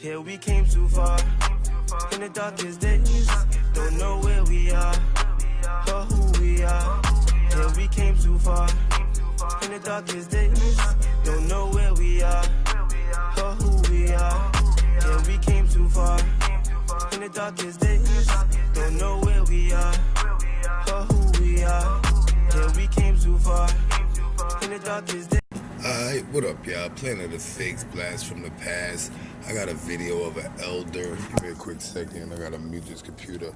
Yeah, we came too far. In the darkest days, don't know where we are or who we are. Yeah, we came too far. In the darkest days, don't know where we are or who we are. Yeah, we came too far. In the darkest days, don't know where we are or who we are. Yeah, we came too far. In the darkest days. Alright, what up, y'all? Planet of Fakes, Blast from the Past. I got a video of an elder. Give me a quick second. I gotta mute this computer.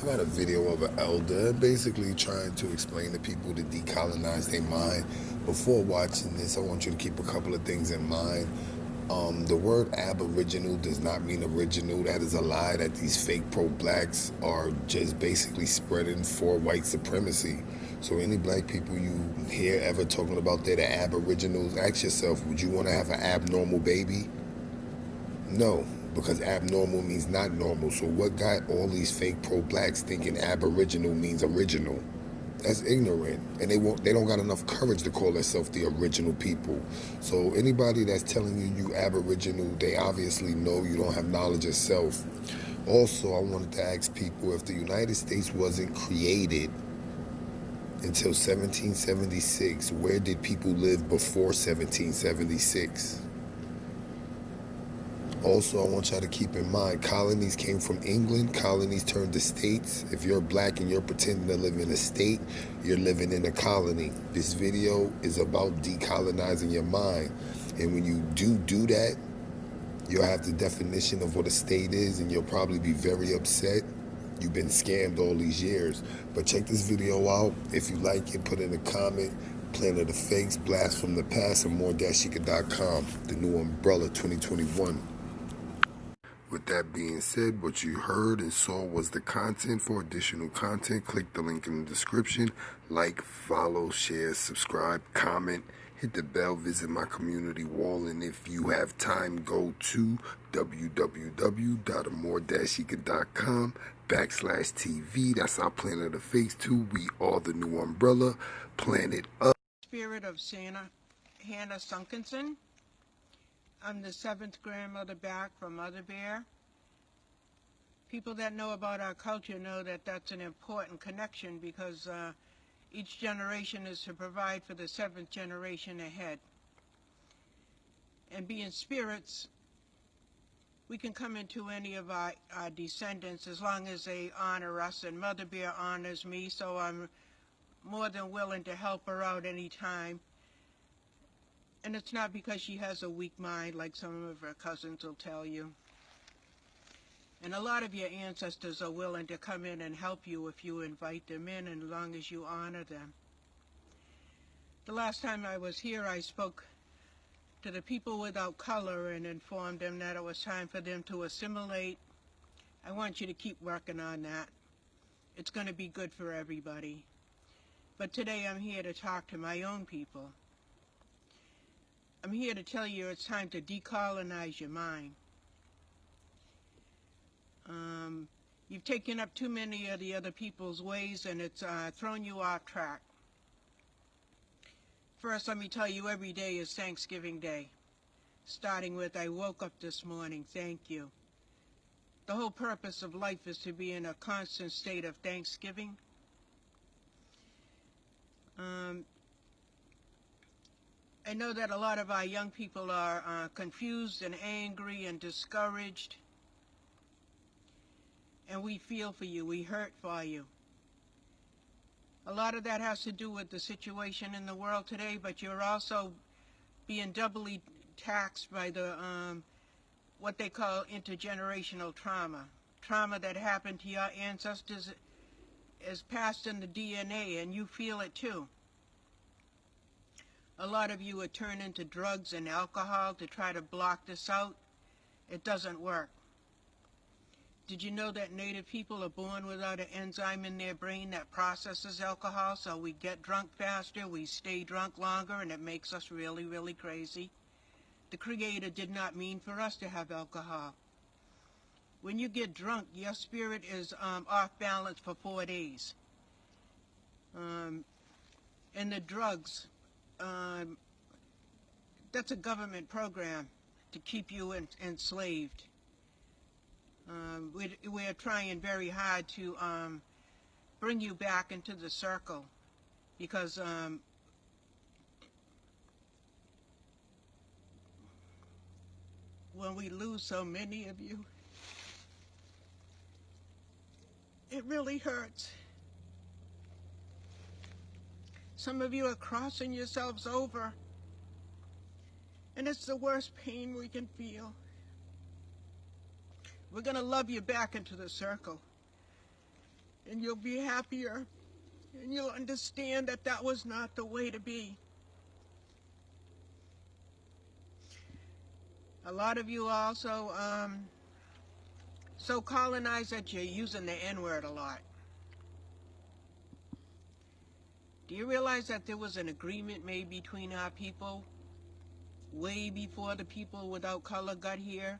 I got a video of an elder basically trying to explain to people to decolonize their mind. Before watching this, I want you to keep a couple of things in mind. The word aboriginal does not mean original. That is a lie that these fake pro-blacks are just basically spreading for white supremacy. So any black people you hear ever talking about they're the aboriginals, ask yourself, would you want to have an abnormal baby? No, because abnormal means not normal. So what got all these fake pro-blacks thinking aboriginal means original? That's ignorant, and they don't got enough courage to call themselves the original people. So anybody that's telling you aboriginal, they obviously know you don't have knowledge of self. Also, I wanted to ask people, if the United States wasn't created until 1776, where did people live before 1776? Also, I want y'all to keep in mind, colonies came from England, colonies turned to states. If you're black and you're pretending to live in a state, you're living in a colony. This video is about decolonizing your mind. And when you do that, you'll have the definition of what a state is, and you'll probably be very upset. You've been scammed all these years. But check this video out. If you like it, put in a comment. Planet of Fakes, Blast from the Past, and more-shika.com. The new umbrella 2021. With that being said, what you heard and saw was the content. For additional content, click the link in the description. Like, follow, share, subscribe, comment, hit the bell, visit my community wall, and if you have time, go to www.more-shika.com/TV. That's our Planet of Fakes too. We are the new umbrella, Planet of. Spirit of Hannah Sunkinson. I'm the 7th grandmother back from Mother Bear. People that know about our culture know that that's an important connection, because each generation is to provide for the 7th generation ahead. And being spirits, we can come into any of our descendants as long as they honor us, and Mother Bear honors me, so I'm more than willing to help her out anytime. And it's not because she has a weak mind like some of her cousins will tell you. And a lot of your ancestors are willing to come in and help you if you invite them in, and as long as you honor them. The last time I was here, I spoke to the people without color and informed them that it was time for them to assimilate. I want you to keep working on that. It's going to be good for everybody. But today I'm here to talk to my own people. I'm here to tell you it's time to decolonize your mind. You've taken up too many of the other people's ways, and it's thrown you off track. First, let me tell you, every day is Thanksgiving Day. Starting with, I woke up this morning, thank you. The whole purpose of life is to be in a constant state of thanksgiving. I know that a lot of our young people are confused and angry and discouraged. And we feel for you, we hurt for you. A lot of that has to do with the situation in the world today, but you're also being doubly taxed by the what they call intergenerational trauma. Trauma that happened to your ancestors is passed in the DNA, and you feel it too. A lot of you are turning to drugs and alcohol to try to block this out. It doesn't work. Did you know that Native people are born without an enzyme in their brain that processes alcohol? So we get drunk faster, we stay drunk longer, and it makes us really, really crazy. The Creator did not mean for us to have alcohol. When you get drunk, your spirit is off balance for 4 days. And the drugs, that's a government program to keep you enslaved. We're trying very hard to bring you back into the circle, because when we lose so many of you, it really hurts. Some of you are crossing yourselves over, and it's the worst pain we can feel. We're going to love you back into the circle, and you'll be happier, and you'll understand that that was not the way to be. A lot of you also so colonized that you're using the N-word a lot. Do you realize that there was an agreement made between our people way before the people without color got here?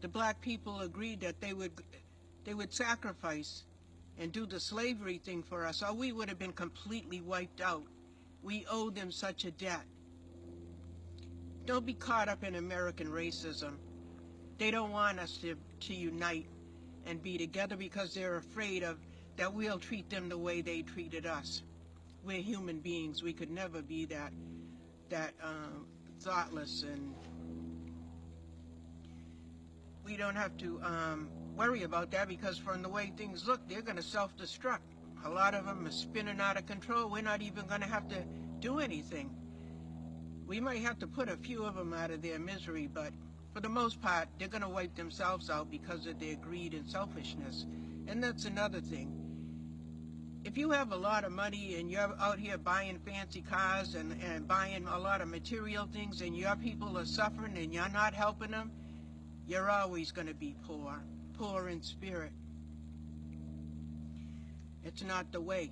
The black people agreed that they would sacrifice and do the slavery thing for us, or we would have been completely wiped out. We owe them such a debt. Don't be caught up in American racism. They don't want us to unite and be together because they're afraid of that we'll treat them the way they treated us. We're human beings. We could never be that thoughtless, and we don't have to worry about that, because from the way things look, they're going to self-destruct. A lot of them are spinning out of control. We're not even going to have to do anything. We might have to put a few of them out of their misery, but for the most part, they're going to wipe themselves out because of their greed and selfishness. And that's another thing. If you have a lot of money and you're out here buying fancy cars and buying a lot of material things, and your people are suffering and you're not helping them, you're always going to be poor in spirit. It's not the way.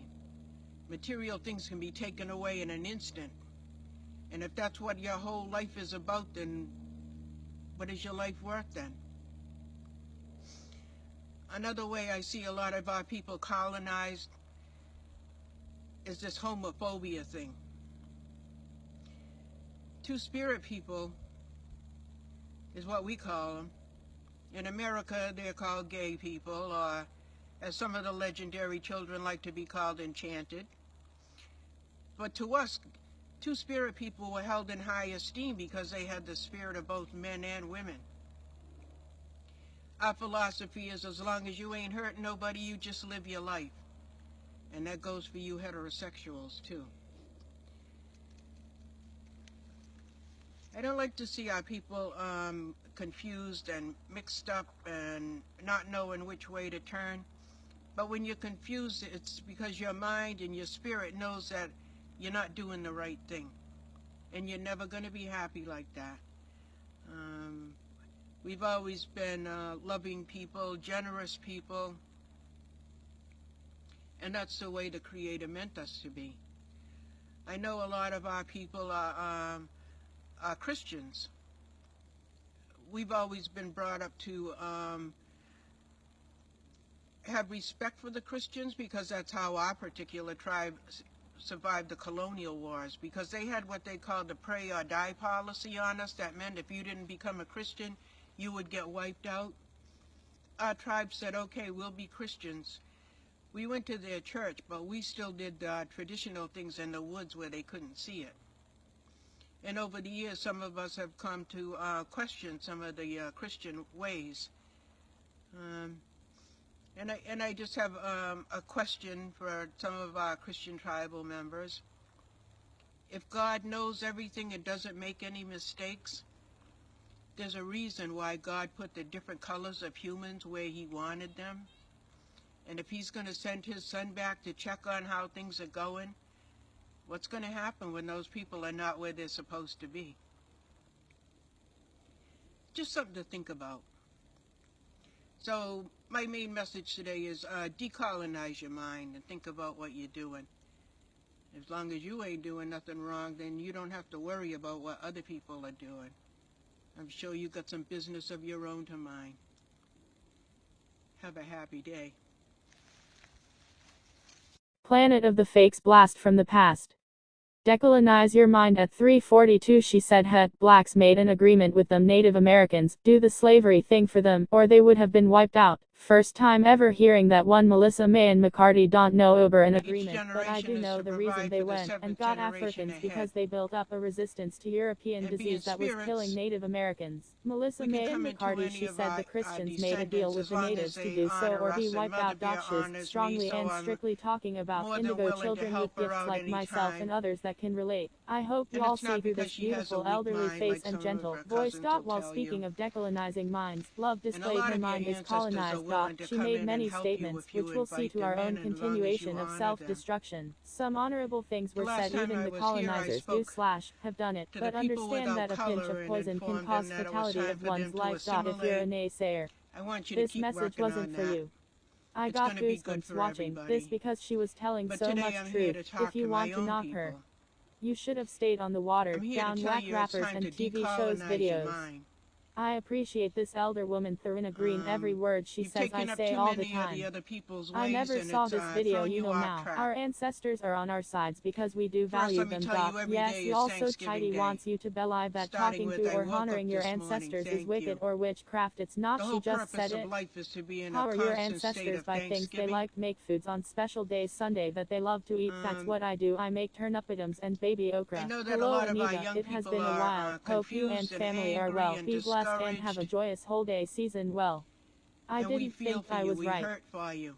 Material things can be taken away in an instant. And if that's what your whole life is about, then what is your life worth then? Another way I see a lot of our people colonized is this homophobia thing. Two-spirit people is what we call them. In America, they're called gay people, or as some of the legendary children like to be called, enchanted. But to us, two-spirit people were held in high esteem because they had the spirit of both men and women. Our philosophy is, as long as you ain't hurting nobody, you just live your life. And that goes for you heterosexuals, too. I don't like to see our people confused and mixed up and not knowing which way to turn. But when you're confused, it's because your mind and your spirit knows that you're not doing the right thing. And you're never going to be happy like that. We've always been loving people, generous people. And that's the way the Creator meant us to be. I know a lot of our people are Christians. We've always been brought up to have respect for the Christians, because that's how our particular tribe survived the colonial wars, because they had what they called the pray or die policy on us. That meant if you didn't become a Christian, you would get wiped out. Our tribe said, okay, we'll be Christians. We went to their church, but we still did traditional things in the woods where they couldn't see it. And over the years, some of us have come to question some of the Christian ways. And I just have a question for some of our Christian tribal members. If God knows everything and doesn't make any mistakes, there's a reason why God put the different colors of humans where He wanted them. And if He's going to send His Son back to check on how things are going, what's going to happen when those people are not where they're supposed to be? Just something to think about. So my main message today is decolonize your mind and think about what you're doing. As long as you ain't doing nothing wrong, then you don't have to worry about what other people are doing. I'm sure you got some business of your own to mind. Have a happy day. Planet of the Fakes blast from the past. Decolonize your mind. At 3:42 she said blacks made an agreement with them Native Americans, do the slavery thing for them, or they would have been wiped out. First time ever hearing that one. Melissa May and McCarty don't know over an agreement, but I do know the reason they went and got Africans because they built up a resistance to European disease that was killing Native Americans. Melissa May and McCarty, she said the Christians made a deal with the natives to do so or be wiped out. She's strongly and strictly talking about indigo children with gifts like myself and others that can relate. I hope you all see through this beautiful elderly face and gentle voice. While speaking of decolonizing minds, love displayed her mind is colonized. She made many statements, which we'll see to our own continuation of self-destruction. Some honorable things were said, even the colonizers have done it, but understand that a pinch of poison can cause fatality of one's life. If you're a naysayer, this message wasn't for you. I got goosebumps watching this because she was telling so much truth. If you want to knock her, you should have stayed on the water, down whack rappers and TV shows videos. I appreciate this elder woman Tharina Green. Every word she says I say all the time. I never saw this video. Now our ancestors are on our sides because we do value them. Yes, you also Chidi wants you to believe that talking to or honoring your ancestors is wicked or witchcraft. It's not. She just said it. How are your ancestors? By things they like. Make foods on special days. Sunday that they love to eat. That's what I do. I make turnipidums and baby okra. Hello Anita, it has been a while. Hope you and family are well. Be blessed and have a joyous holiday season. Well, I didn't think I was right,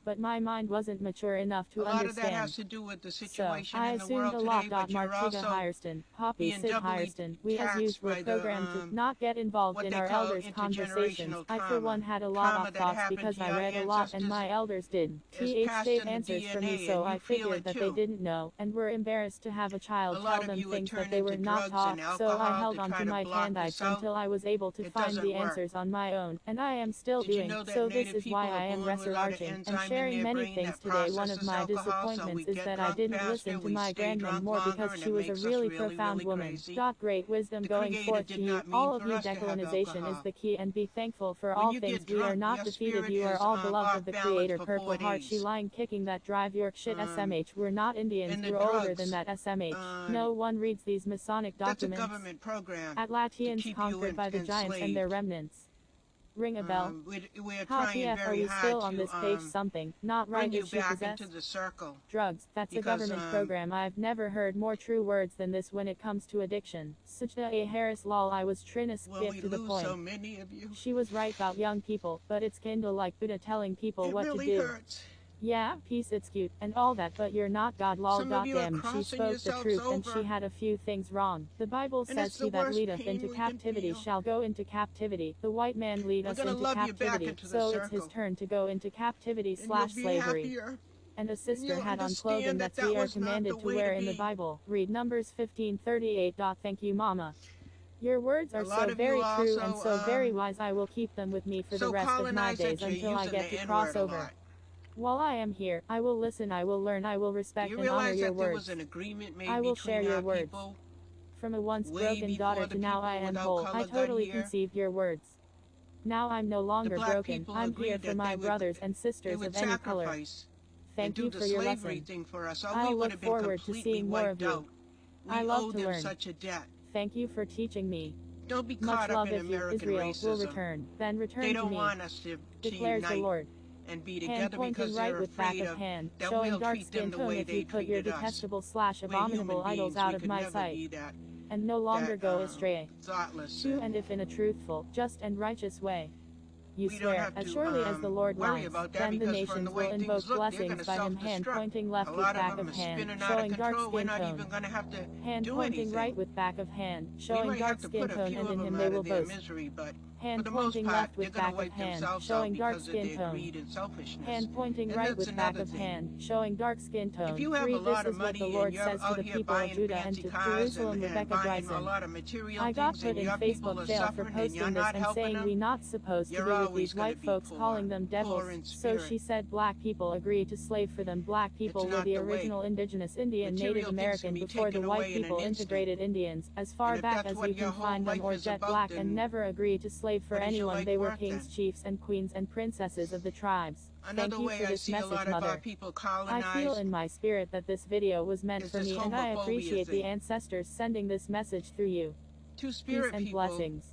but my mind wasn't mature enough to understand. So, I assumed a lot. Martiga Hierston, Poppy Sid Hierston, we as youth were programmed to not get involved in our elders' conversations. I for one had a lot of thoughts because I read a lot and my elders did. TH gave answers for me, so I figured that they didn't know, and were embarrassed to have a child tell them things that they were not taught, so I held on to my candidates until I was able to find the answers on my own, and I am still doing so. This is why I am researching and sharing many things today. One of my disappointments is that I didn't listen to my grandma more because she was a really profound woman. Great wisdom going forth to you. All of you. Decolonization is the key, and be thankful for all things. We are not defeated. You are all beloved of the Creator. Purple Heart. She lying kicking that drive York shit. SMH. We're not Indians. We're older than that. SMH. No one reads these Masonic documents. Atlanteans conquered by the giants and their remnants. Ring a bell. How PF are we still on this page? Something not right. Is she possessed? Drugs. That's a government program. I've never heard more true words than this when it comes to addiction. Such a Harris lol. I was Trinis get to the point. So many of you. She was right about young people, but it's kinda like Buddha telling people what really to do. Hurts. Yeah, peace, it's cute, and all that, but you're not God. Lol. Damn, she spoke the truth, and she had a few things wrong. The Bible says, he that leadeth into captivity shall go into captivity. The white man lead us into captivity, so it's his turn to go into captivity / slavery. And a sister had on clothing that we are commanded to wear in the Bible. Read Numbers 15:38. Thank you, Mama. Your words are so very true and so very wise. I will keep them with me for the rest of my days until I get to cross over. While I am here, I will listen, I will learn, I will respect and honor your words. I will share your words. From a once broken daughter to now I am whole, I totally conceived your words. Now I'm no longer broken, I'm here for my brothers and sisters of any color. Thank you for your lesson. I'll look forward to seeing more of you. I love to learn. Thank you for teaching me. Much love. If you, Israel, will return, then return to me, declares the Lord. And be hand pointing right with back of hand, showing dark skin tone. If you put your detestable / abominable idols out of my sight, and no longer go astray, to and if in a truthful, just and righteous way, you swear, as surely as the Lord lives, then the nations will invoke blessings by him. Hand pointing left with back of hand, showing dark skin tone. Hand pointing right with back of hand, showing dark skin tone, and in him they will boast. Hand pointing left with back of hand, showing dark skin tone. Hand pointing right with back of hand, showing dark skin tone. Read, this is what the Lord says to the people of Judah and to Jerusalem. Rebecca Bryson. I got put in Facebook jail for posting this and saying we not supposed to be with these white folks, calling them devils. So she said black people agree to slave for them. Black people were the original indigenous Indian Native American before the white people integrated Indians, as far back as you can find them, or jet black, and never agree to slave for anyone. They were kings, chiefs and queens and princesses of the tribes. Another Thank you way for I this see a message, lot of our Mother. people I feel colonized in my spirit that this video was meant is for this me, and I homophobia appreciate the thing. ancestors sending this message through you. Two Peace spirit and people blessings.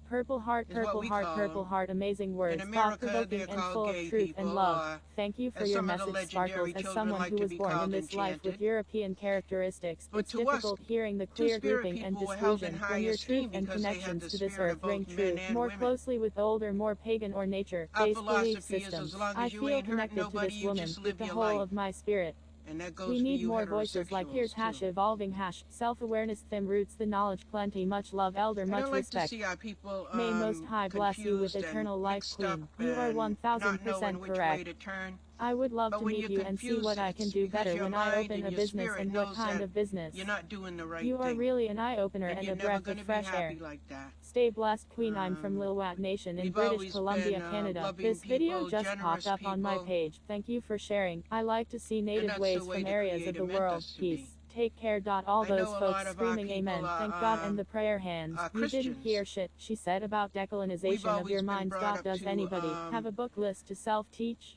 Purple heart, is what we call purple them. heart, amazing In words, America, thought-provoking they're and called full of gay truth and people, love. or Thank you for as your some of the message, Sparkles. legendary As children someone like who to was be born in called, this life with enchanted. European characteristics, But it's to us, difficult hearing the two clear spirit grouping and people were held in disillusion high when your truth esteem and because they had connections the to this spirit earth of ring both men true and more women. closely with older, more pagan or Our nature-based belief philosophy is systems. as long I as you feel ain't hurt connected to nobody, this you woman just with live the your whole life. of my spirit. And that goes We for need you more voices like here's heterosexuals too. evolving self-awareness them roots the knowledge plenty much love elder I much don't like to respect. see our people May Most High bless you with confused and eternal life, mixed up Queen. You are and not knowing 1000% which way correct. to turn. I would love But to when meet you're you and see confused, what I can it's do because better your when I mind open and a your business spirit and what knows kind that of business. you're not doing the right You are thing. really an eye-opener And and you're a never breath going of to be fresh air. happy like that. Stay blessed, Queen. I'm from Lil Wat Nation in We've British always been Columbia, Canada. loving This video people, just popped generous up on my people, page. Thank you for sharing. I like to see and native that's the ways way from the areas of Creator the meant world. us to be. Peace. Take care. All I those know a folks lot of our screaming people amen. Thank God and the prayer hands. are You didn't Christians. hear shit she said about We've decolonization of your always been minds. brought up Does to anybody have a book list to self-teach?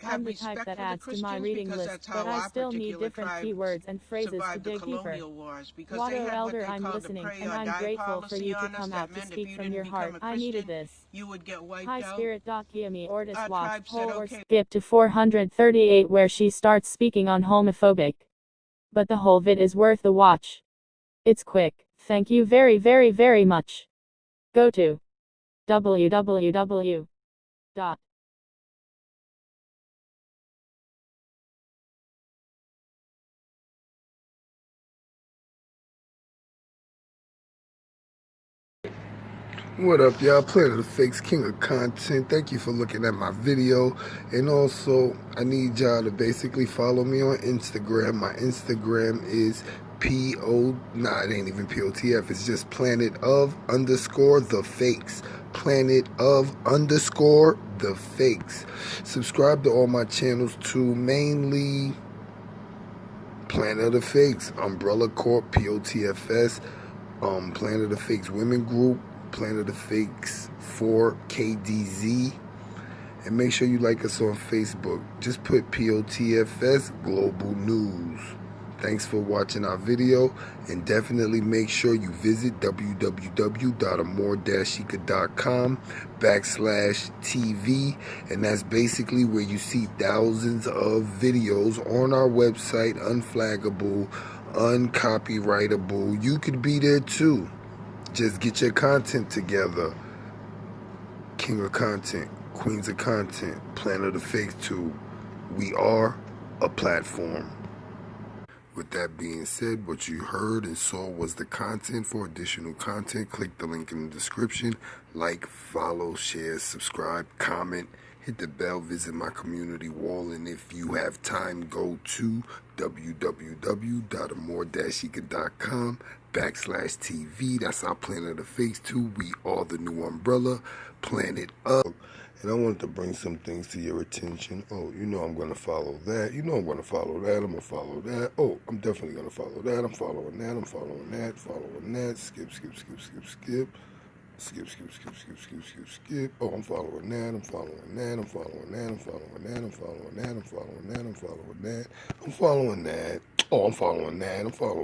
I'm have the type respect that for the adds to my Christians reading because list, that's but how I our still need particular different tribe keywords and phrases to survived the dig deeper. colonial wars, because they Watto had what Elder, they I'm called the listening, pray and or I'm die grateful for policy you to on us. come That out to meant if speak you from didn't your heart. become a I needed Christian, this. you would get wiped High out. Spirit. Kia me or Our watch, tribe said, whole or okay, skip to 438 where she starts speaking on homophobic. But the whole vid is worth the watch. It's quick. Thank you very much. Go to www. What up, y'all? Planet of the Fakes, King of Content. Thank you for looking at my video. And also, I need y'all to basically follow me on Instagram. My Instagram is it ain't even POTF. It's just Planet of _ the Fakes. Planet of _ the Fakes. Subscribe to all my channels too, mainly Planet of the Fakes, Umbrella Corp, POTFS, Planet of the Fakes Women Group, Planet of the Fakes 4KDZ, and make sure you like us on Facebook. Just put POTFS Global News. Thanks for watching our video, and definitely make sure you visit www.amordash-ika.com/TV, and that's basically where you see thousands of videos on our website, unflaggable, uncopyrightable. You could be there too. Just get your content together. King of Content, Queens of Content, Planet of the Fakes too. We are a platform. With that being said, what you heard and saw was the content. For additional content, click the link in the description. Like, follow, share, subscribe, comment, hit the bell, visit my community wall, and if you have time, go to www.amor-ika.com/TV. That's our Planet of the Fakes too. We are the new umbrella, Planet of. And I wanted to bring some things to your attention. Oh, you know I'm going to follow that. You know I'm going to follow that. I'm going to follow that. Oh, I'm definitely going to follow that. I'm following that. I'm following that. Following that. Skip, skip, skip, skip, skip. Skip, skip, skip, skip, skip, skip, skip. Oh, I'm following that. I'm following that. I'm following that. I'm following that. I'm following that. I'm following that. I'm following that. I'm following that. Oh, I'm following that. I'm following